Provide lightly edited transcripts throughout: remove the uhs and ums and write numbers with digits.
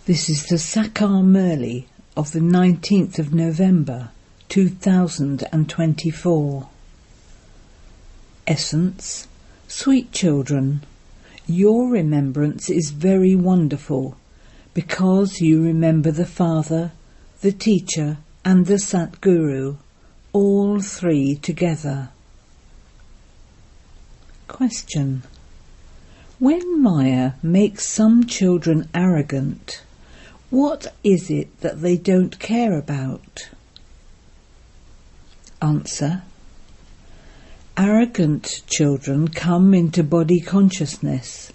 This is the Sakar Murli of the 19th of November 2024. Essence: Sweet children, your remembrance is very wonderful because you remember the Father, the Teacher and the Satguru, all three together. Question: when Maya makes some children arrogant, what is it that they don't care about? Answer: arrogant children come into body consciousness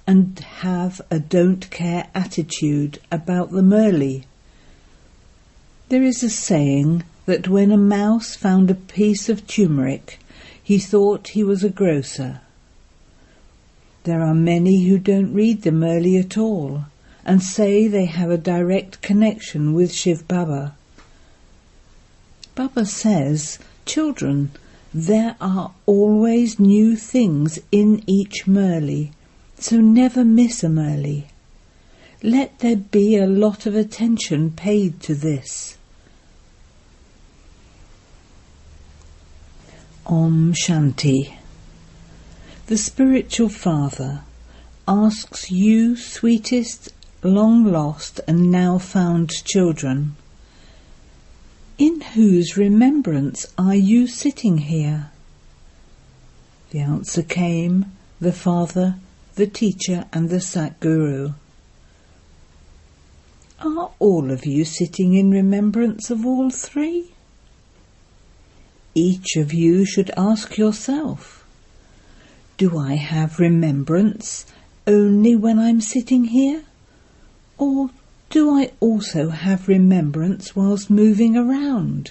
and have a don't care attitude about the Murli. There is a saying that when a mouse found a piece of turmeric, he thought he was a grocer. There are many who don't read the Murli at all and say they have a direct connection with shivbaba. Baba says, children, there are always new things in each Murli, so never miss a Murli. Let there be a lot of attention paid to this. Om Shanti. The spiritual father asks you, sweetest, long-lost and now-found children, in whose remembrance are you sitting here? The answer came, the Father, the Teacher and the Satguru. Are all of you sitting in remembrance of all three? Each of you should ask yourself, do I have remembrance only when I'm sitting here? Or do I also have remembrance whilst moving around?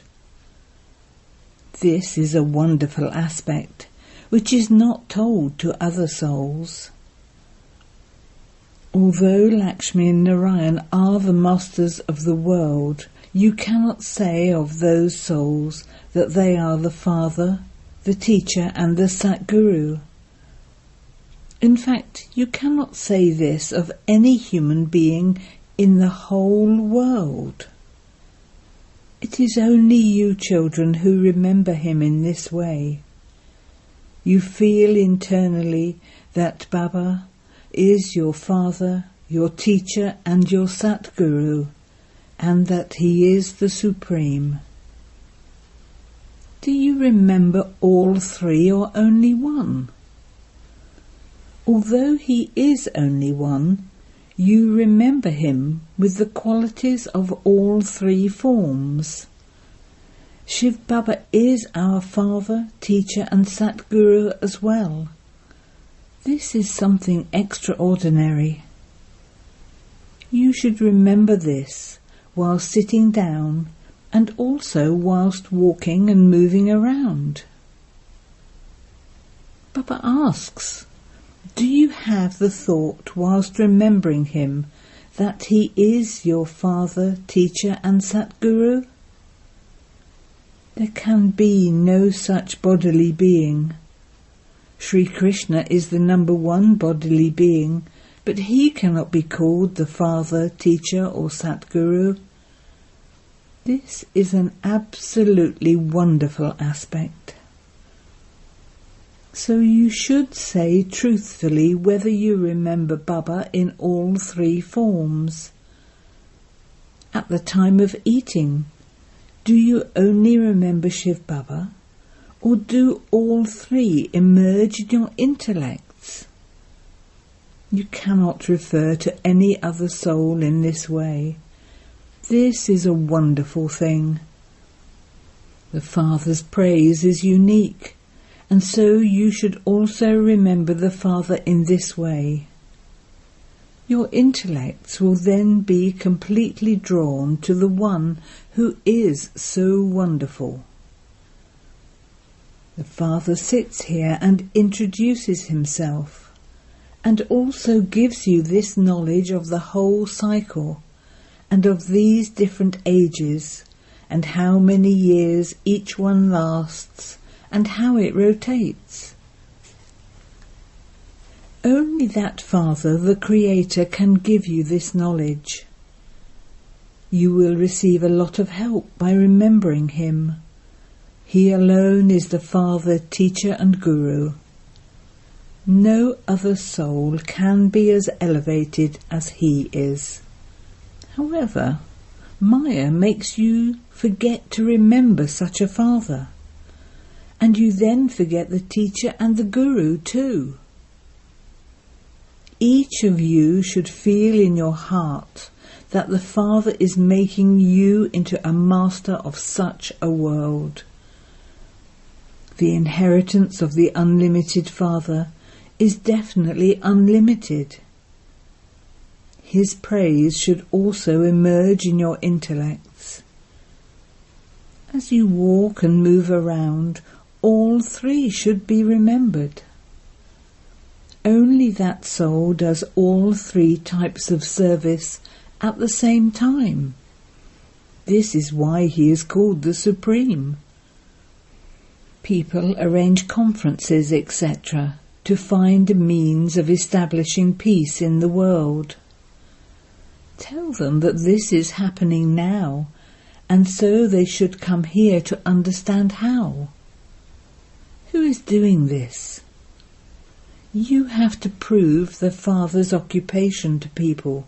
This is a wonderful aspect which is not told to other souls. Although Lakshmi and Narayan are the masters of the world, you cannot say of those souls that they are the Father, the Teacher and the Satguru. In fact, you cannot say this of any human being in the whole world. It is only you children who remember him in this way. You feel internally that Baba is your Father, your Teacher and your Satguru, and that he is the Supreme. Do you remember all three or only one? Although he is only one, you remember him with the qualities of all three forms. Shivbaba is our Father, Teacher and Satguru as well. This is something extraordinary. You should remember this while sitting down and also whilst walking and moving around. Baba asks, do you have the thought whilst remembering him that he is your Father, Teacher and Satguru? There can be no such bodily being. Sri Krishna is the number one bodily being, but he cannot be called the Father, Teacher or Satguru. This is an absolutely wonderful aspect. So you should say truthfully whether you remember Baba in all three forms. At the time of eating, do you only remember Shivbaba, or do all three emerge in your intellects? You cannot refer to any other soul in this way. This is a wonderful thing. The Father's praise is unique, and so you should also remember the Father in this way. Your intellects will then be completely drawn to the one who is so wonderful. The Father sits here and introduces himself, and also gives you this knowledge of the whole cycle, and of these different ages, and how many years each one lasts, and how it rotates. Only that Father, the Creator, can give you this knowledge. You will receive a lot of help by remembering him. He alone is the Father, Teacher and Guru. No other soul can be as elevated as he is. However, Maya makes you forget to remember such a Father, and you then forget the Teacher and the Guru too. Each of you should feel in your heart that the Father is making you into a master of such a world. The inheritance of the unlimited Father is definitely unlimited. His praise should also emerge in your intellects. As you walk and move around, all three should be remembered. Only that soul does all three types of service at the same time. This is why he is called the Supreme. People arrange conferences, etc., to find a means of establishing peace in the world. Tell them that this is happening now, and so they should come here to understand how. Who is doing this? You have to prove the Father's occupation to people.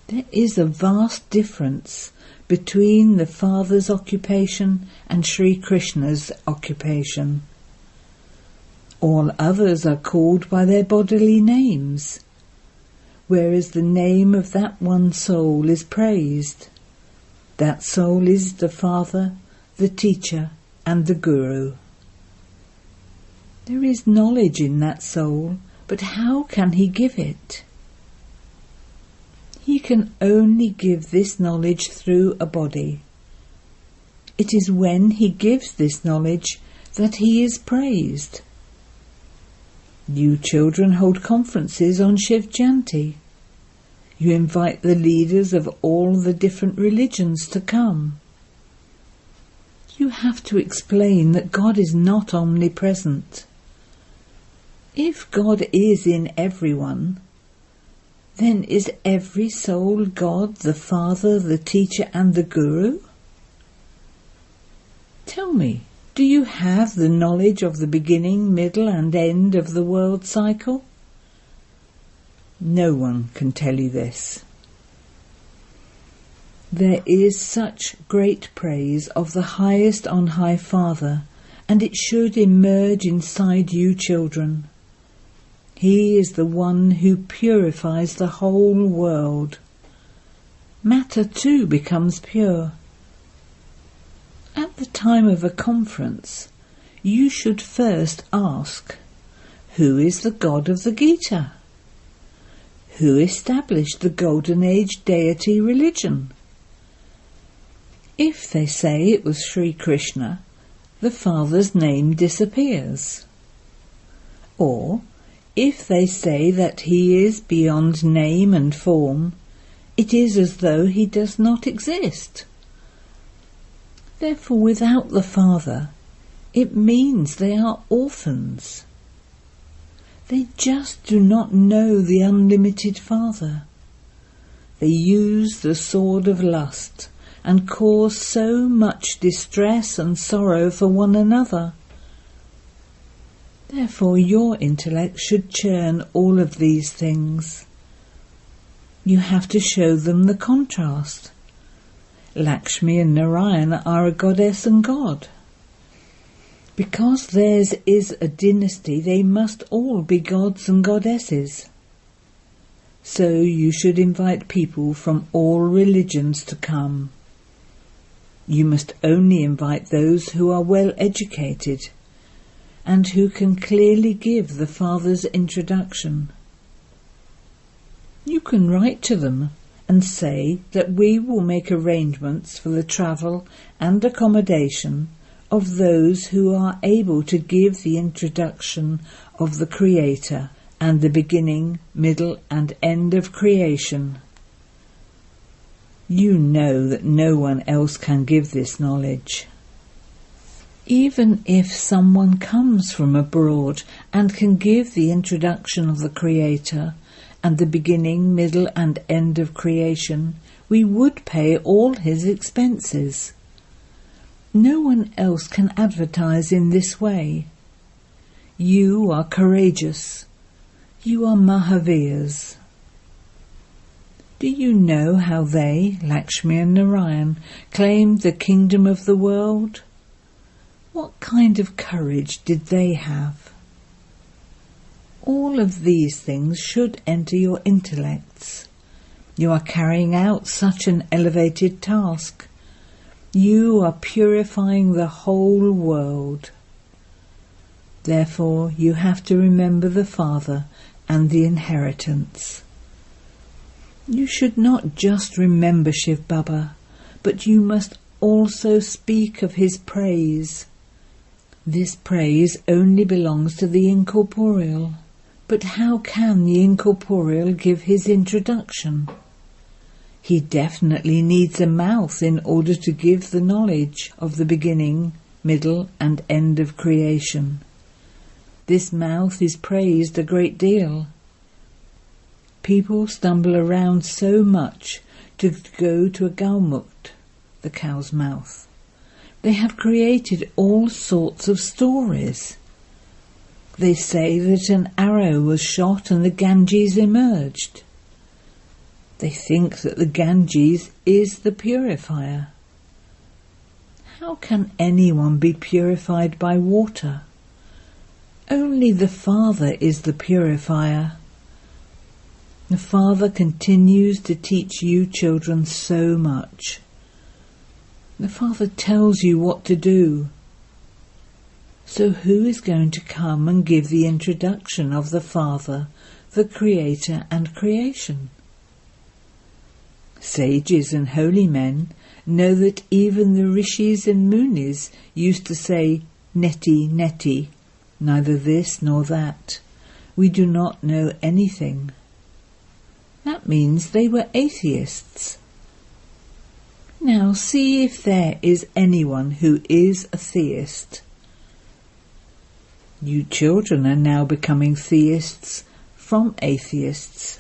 There is a vast difference between the Father's occupation and Sri Krishna's occupation. All others are called by their bodily names, whereas the name of that one soul is praised. That soul is the Father, the Teacher and the Guru. There is knowledge in that soul, but how can he give it? He can only give this knowledge through a body. It is when he gives this knowledge that he is praised. You children hold conferences on Shiv Jayanti. You invite the leaders of all the different religions to come. You have to explain that God is not omnipresent. If God is in everyone, then is every soul God, the Father, the Teacher and the Guru? Tell me, do you have the knowledge of the beginning, middle and end of the world cycle? No one can tell you this. There is such great praise of the highest on high Father, and it should emerge inside you children. He is the one who purifies the whole world. Matter too becomes pure. At the time of a conference, you should first ask, who is the God of the Gita? Who established the Golden Age deity religion? If they say it was Sri Krishna, the Father's name disappears. Or, if they say that he is beyond name and form, it is as though he does not exist. Therefore, without the Father, it means they are orphans. They just do not know the unlimited Father. They use the sword of lust and cause so much distress and sorrow for one another. Therefore your intellect should churn all of these things. You have to show them the contrast. Lakshmi and Narayana are a goddess and god. Because theirs is a dynasty, they must all be gods and goddesses. So you should invite people from all religions to come. You must only invite those who are well educated and who can clearly give the Father's introduction. You can write to them and say that we will make arrangements for the travel and accommodation of those who are able to give the introduction of the Creator and the beginning, middle and end of creation. You know that no one else can give this knowledge. Even if someone comes from abroad and can give the introduction of the Creator and the beginning, middle and end of creation we would pay all his expenses. No one else can advertise in this way. You are courageous. You are Mahavirs. Do you know how they, Lakshmi and Narayan, claimed the kingdom of the world? What kind of courage did they have? All of these things should enter your intellects. You are carrying out such an elevated task. You are purifying the whole world. Therefore, you have to remember the Father and the inheritance. You should not just remember shivbaba, but you must also speak of his praise. This praise only belongs to the Incorporeal. But how can the Incorporeal give his introduction? He definitely needs a mouth in order to give the knowledge of the beginning, middle and end of creation. This mouth is praised a great deal. People stumble around so much to go to a Gaumukt, the cow's mouth. They have created all sorts of stories. They say that an arrow was shot and the Ganges emerged. They think that the Ganges is the purifier. How can anyone be purified by water? Only the Father is the purifier. The Father continues to teach you children so much. The Father tells you what to do. So who is going to come and give the introduction of the Father, the Creator and creation? Sages and holy men know that even the rishis and munis used to say, neti, neti, neither this nor that. We do not know anything. That means they were atheists. Now see if there is anyone who is a theist. You children are now becoming theists from atheists.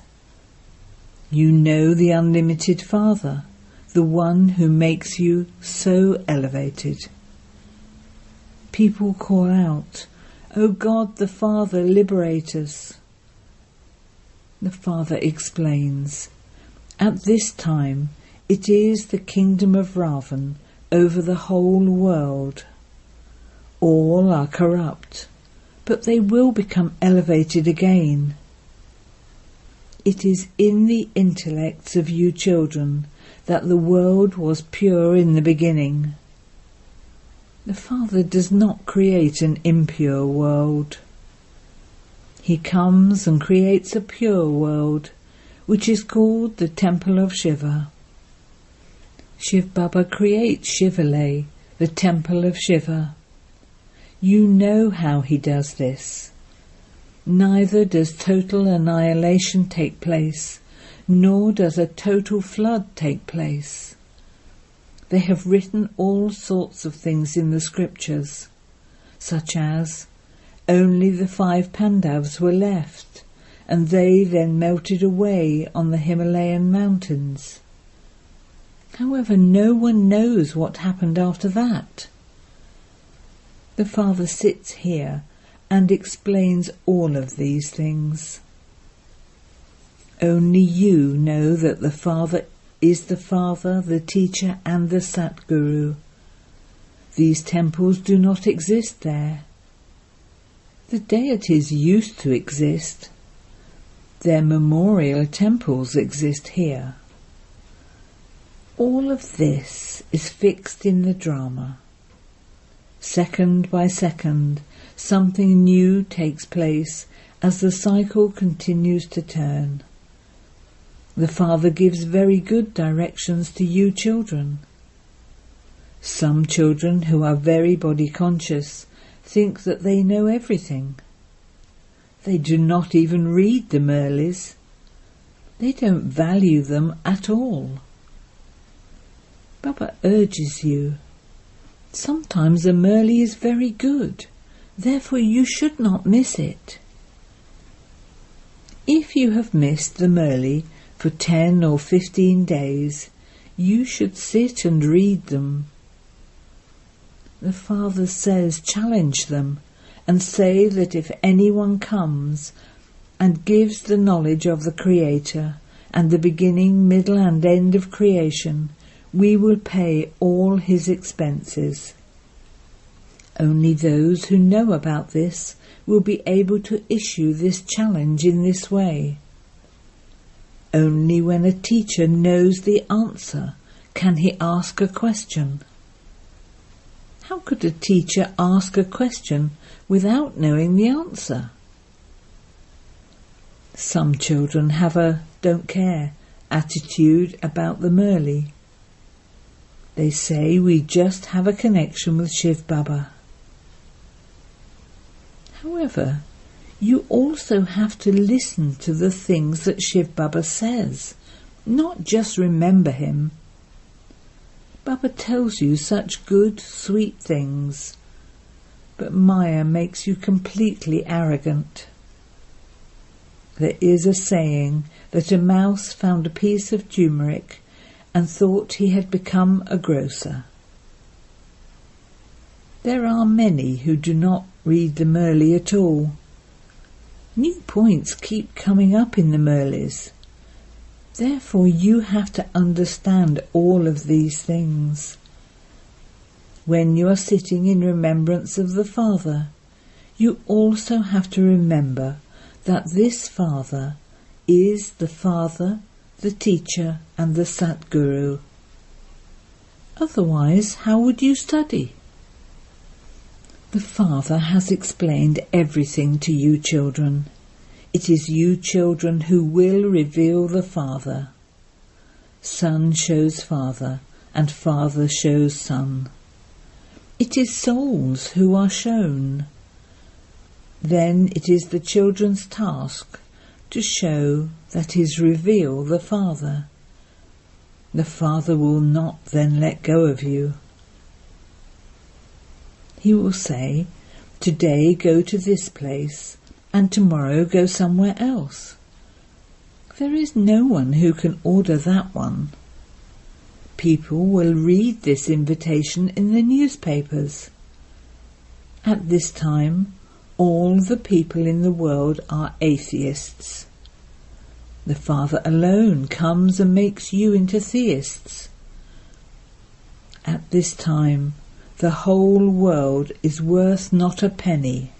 You know the unlimited Father, the one who makes you so elevated. People call out, "O God the Father, liberate us." The Father explains, at this time it is the kingdom of Ravan over the whole world. All are corrupt, but they will become elevated again. It is in the intellects of you children that the world was pure in the beginning. The Father does not create an impure world. He comes and creates a pure world, which is called the Temple of Shiva. Shivbaba creates Shivalay, the Temple of Shiva. You know how he does this. Neither does total annihilation take place, nor does a total flood take place. They have written all sorts of things in the scriptures, such as, only the 5 Pandavas were left, and they then melted away on the Himalayan mountains. However, no one knows what happened after that. The Father sits here and explains all of these things. Only you know that the Father is the Father, the Teacher and the Satguru. These temples do not exist there. The deities used to exist. Their memorial temples exist here. All of this is fixed in the drama. Second by second, something new takes place as the cycle continues to turn. The Father gives very good directions to you children. Some children who are very body conscious think that they know everything. They do not even read the Murlis. They don't value them at all. Baba urges you. Sometimes a Murli is very good, therefore you should not miss it. If you have missed the Murli for 10 or 15 days, you should sit and read them. The Father says challenge them and say that if anyone comes and gives the knowledge of the Creator and the beginning, middle and end of creation, we will pay all his expenses. Only those who know about this will be able to issue this challenge in this way. Only when a teacher knows the answer can he ask a question. How could a teacher ask a question without knowing the answer? Some children have a don't care attitude about the Murli. They say we just have a connection with Shivbaba. However, you also have to listen to the things that Shivbaba says, not just remember him. Baba tells you such good, sweet things, but Maya makes you completely arrogant. There is a saying that a mouse found a piece of turmeric and thought he had become a grocer. There are many who do not read the Murli at all. New points keep coming up in the Murlis. Therefore you have to understand all of these things. When you are sitting in remembrance of the Father, you also have to remember that this Father is the Father, the Teacher and the Satguru. Otherwise, how would you study? The Father has explained everything to you children. It is you children who will reveal the Father. Son shows Father, and Father shows Son. It is souls who are shown. Then it is the children's task to show, that is, reveal the Father. The Father will not then let go of you. He will say, today go to this place, and tomorrow go somewhere else. There is no one who can order that one. People will read this invitation in the newspapers. At this time, all the people in the world are atheists. The Father alone comes and makes you into theists. At this time, the whole world is worth not a penny.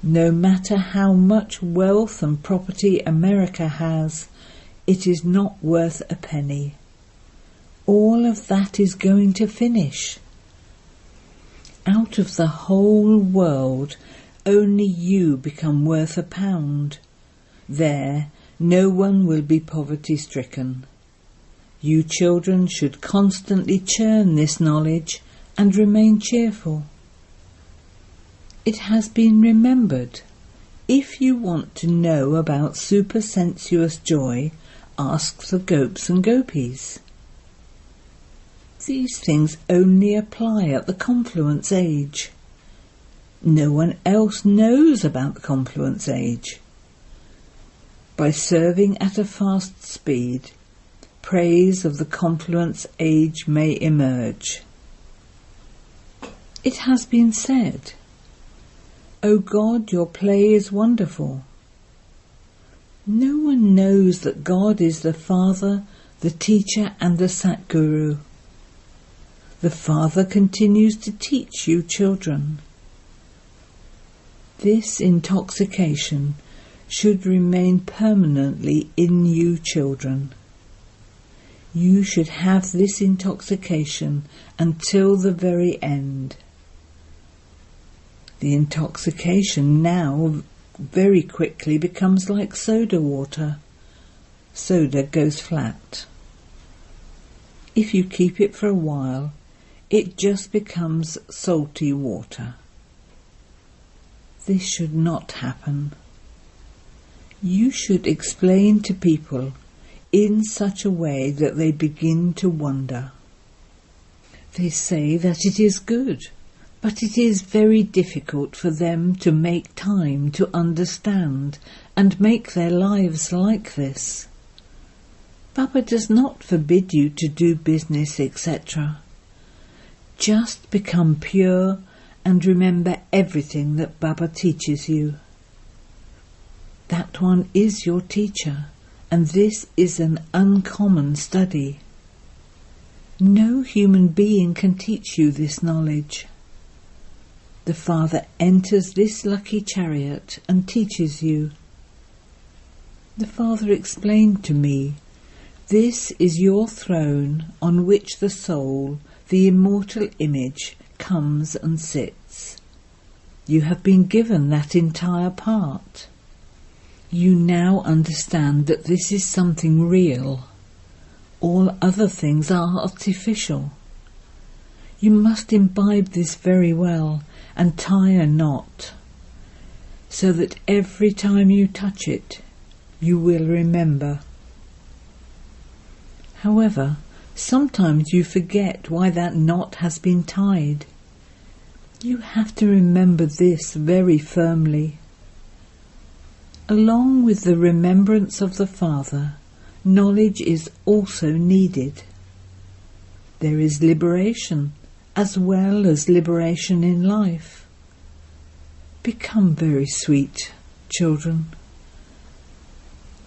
No matter how much wealth and property America has, it is not worth a penny. All of that is going to finish. Out of the whole world, only you become worth £1. There, no one will be poverty-stricken. You children should constantly churn this knowledge and remain cheerful. It has been remembered. If you want to know about supersensuous joy, ask the gopes and gopis. These things only apply at the confluence age. No one else knows about the confluence age. By serving at a fast speed, praise of the confluence age may emerge. It has been said, O God, your play is wonderful. No one knows that God is the Father, the Teacher and the Satguru. The Father continues to teach you children. This intoxication should remain permanently in you children. You should have this intoxication until the very end. The intoxication now very quickly becomes like soda water. Soda goes flat. If you keep it for a while, it just becomes salty water. This should not happen. You should explain to people in such a way that they begin to wonder. They say that it is good, but it is very difficult for them to make time to understand and make their lives like this. Baba does not forbid you to do business, etc. Just become pure and remember everything that Baba teaches you. That one is your teacher, and this is an uncommon study. No human being can teach you this knowledge. The Father enters this lucky chariot and teaches you. The Father explained to me, this is your throne on which the soul, the immortal image, comes and sits. You have been given that entire part. You now understand that this is something real. All other things are artificial. You must imbibe this very well and tie a knot, so that every time you touch it, you will remember. However, sometimes you forget why that knot has been tied. You have to remember this very firmly. Along with the remembrance of the Father, knowledge is also needed. There is liberation as well as liberation in life. Become very sweet, children.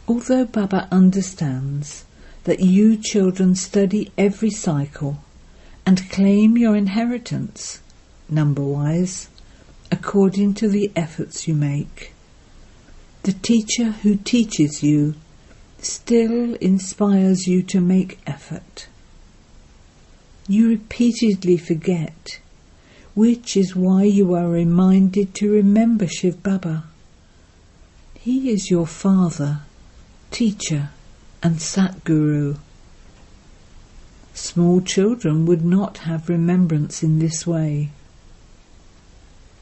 Although Baba understands that you children study every cycle and claim your inheritance, number-wise, according to the efforts you make, the teacher who teaches you still inspires you to make effort. You repeatedly forget, which is why you are reminded to remember Shivbaba. He is your father, teacher and Satguru. Small children would not have remembrance in this way.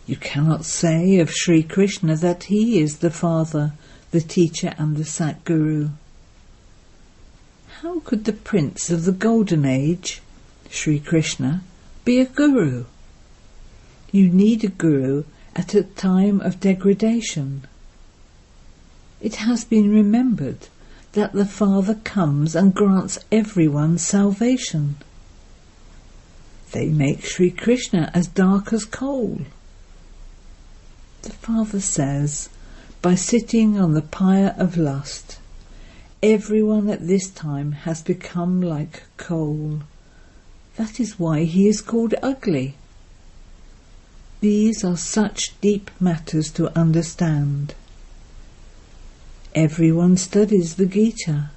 You cannot say of Sri Krishna that he is the father, the teacher and the Satguru. How could the prince of the golden age, Sri Krishna, be a guru? You need a guru at a time of degradation. It has been remembered that the Father comes and grants everyone salvation. They make Sri Krishna as dark as coal. The Father says, by sitting on the pyre of lust, everyone at this time has become like coal. That is why he is called ugly. These are such deep matters to understand. Everyone studies the Gita.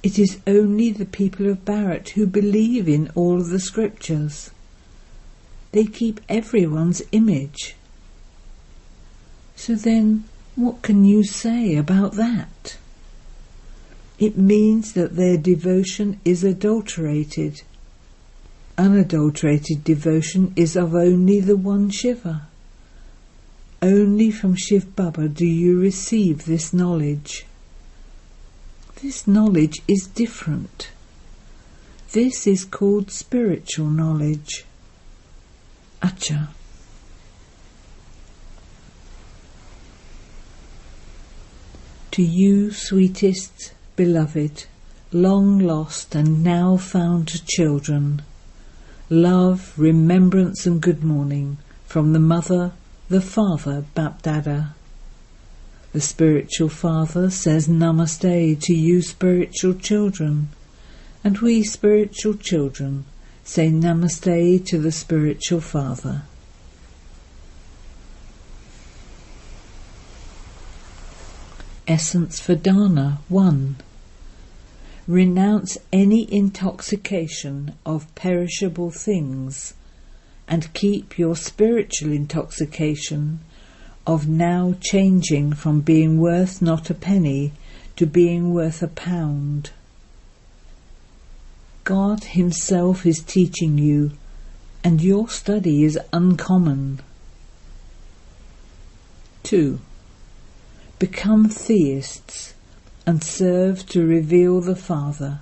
It is only the people of Bharat who believe in all the scriptures. They keep everyone's image. So then, what can you say about that? It means that their devotion is adulterated. Unadulterated devotion is of only the one Shiva. Only from Shivbaba do you receive this knowledge. This knowledge is different. This is called spiritual knowledge. Acha. To you, sweetest, beloved, long lost and now found children, love, remembrance and good morning from the Mother, the Father, BapDada. The spiritual Father says Namaste to you spiritual children, and we spiritual children say Namaste to the spiritual Father. Essence for Dharna 1. Renounce any intoxication of perishable things and keep your spiritual intoxication of now changing from being worth not a penny to being worth a pound. God himself is teaching you, and your study is uncommon. 2. Become theists and serve to reveal the Father.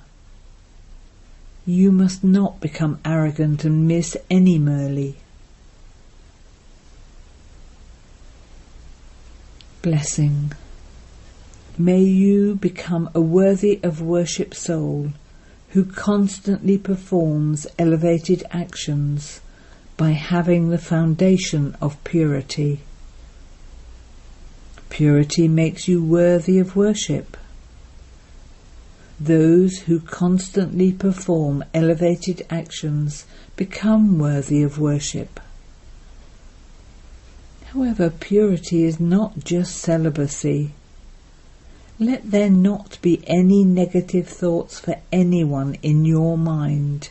You must not become arrogant and miss any Murli. Blessing. May you become a worthy of worship soul who constantly performs elevated actions by having the foundation of purity. Purity makes you worthy of worship. Those who constantly perform elevated actions become worthy of worship. However, purity is not just celibacy. Let there not be any negative thoughts for anyone in your mind.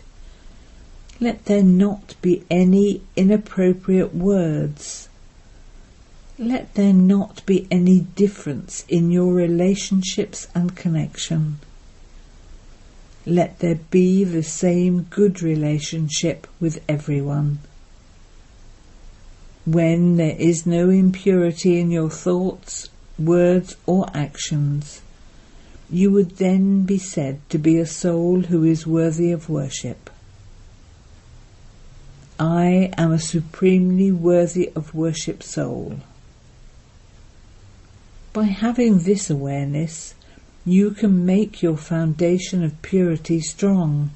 Let there not be any inappropriate words. Let there not be any difference in your relationships and connection. Let there be the same good relationship with everyone. When there is no impurity in your thoughts, words or actions, you would then be said to be a soul who is worthy of worship. I am a supremely worthy of worship soul. By having this awareness, you can make your foundation of purity strong.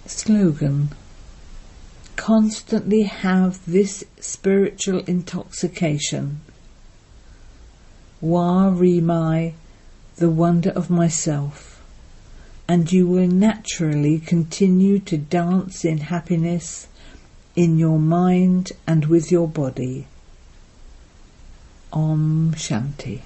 Slogan: constantly have this spiritual intoxication. Wa Rimai, the wonder of myself, and you will naturally continue to dance in happiness in your mind and with your body. Om Shanti.